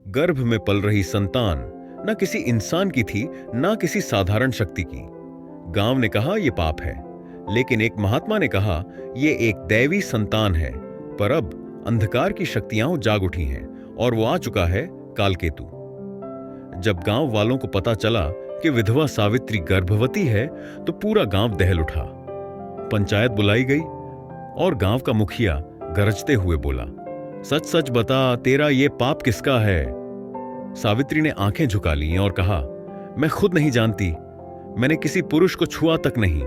गर्भ में पल रही संतान न किसी इंसान की थी, न किसी साधारण शक्ति की। गांव ने कहा यह पाप है, लेकिन एक महात्मा ने कहा यह एक दैवी संतान है। पर अब अंधकार की शक्तियां जाग उठी हैं और वो आ चुका है कालकेतु। जब गांव वालों को पता चला कि विधवा सावित्री गर्भवती है तो पूरा गांव दहल उठा। पंचायत बुलाई गई और गांव का मुखिया गरजते हुए बोला, सच सच बता, तेरा ये पाप किसका है? सावित्री ने आंखें झुका ली और कहा, मैं खुद नहीं जानती, मैंने किसी पुरुष को छुआ तक नहीं।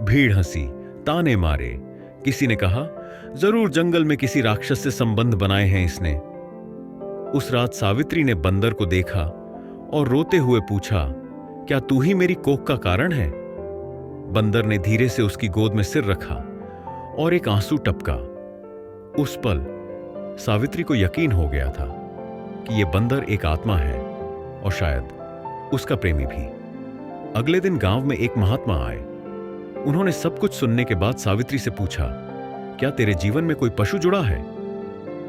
भीड़ हंसी, ताने मारे। किसी ने कहा, जरूर जंगल में किसी राक्षस से संबंध बनाए हैं इसने। उस रात सावित्री ने बंदर को देखा और रोते हुए पूछा, क्या तू ही मेरी कोख का कारण है? बंदर ने धीरे से उसकी गोद में सिर रखा और एक आंसू टपका। उस पल सावित्री को यकीन हो गया था कि यह बंदर एक आत्मा है और शायद उसका प्रेमी भी। अगले दिन गांव में एक महात्मा आए। उन्होंने सब कुछ सुनने के बाद सावित्री से पूछा, क्या तेरे जीवन में कोई पशु जुड़ा है?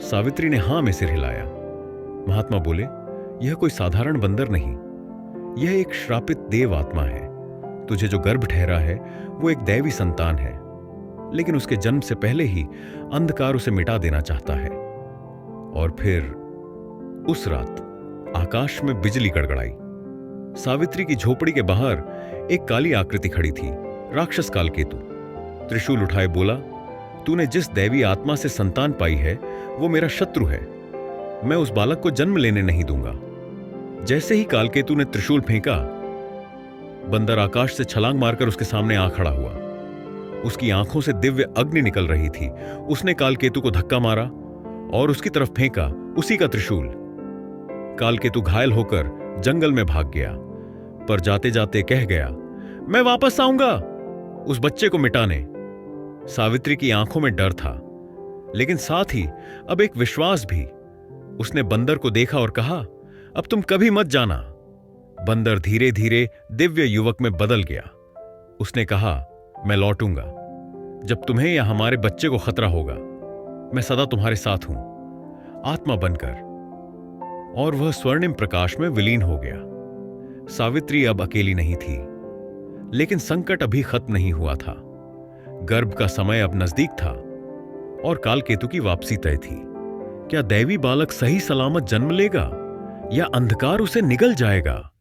सावित्री ने हां में सिर हिलाया। महात्मा बोले, यह कोई साधारण बंदर नहीं, यह एक श्रापित देव आत्मा है। तुझे जो गर्भ ठहरा है वो एक दैवी संतान है, लेकिन उसके जन्म से पहले ही अंधकार उसे मिटा देना चाहता है। और फिर उस रात आकाश में बिजली गड़गड़ाई। सावित्री की झोपड़ी के बाहर एक काली आकृति खड़ी थी, राक्षस कालकेतु। त्रिशूल उठाए बोला, तूने जिस दैवी आत्मा से संतान पाई है वो मेरा शत्रु है। मैं उस बालक को जन्म लेने नहीं दूंगा। जैसे ही कालकेतु ने त्रिशूल फेंका, बंदर आकाश से छलांग मारकर उसके सामने आ खड़ा हुआ। उसकी आंखों से दिव्य अग्नि निकल रही थी। उसने कालकेतु को धक्का मारा और उसकी तरफ फेंका उसी का त्रिशूल। कालकेतु घायल होकर जंगल में भाग गया, पर जाते जाते कह गया, मैं वापस आऊंगा उस बच्चे को मिटाने। सावित्री की आंखों में डर था, लेकिन साथ ही अब एक विश्वास भी। उसने बंदर को देखा और कहा, अब तुम कभी मत जाना। बंदर धीरे धीरे दिव्य युवक में बदल गया। उसने कहा, मैं लौटूंगा जब तुम्हें या हमारे बच्चे को खतरा होगा। मैं सदा तुम्हारे साथ हूं, आत्मा बनकर। और वह स्वर्णिम प्रकाश में विलीन हो गया। सावित्री अब अकेली नहीं थी, लेकिन संकट अभी खत्म नहीं हुआ था। गर्भ का समय अब नजदीक था और कालकेतु की वापसी तय थी। क्या दैवी बालक सही सलामत जन्म लेगा या अंधकार उसे निगल जाएगा?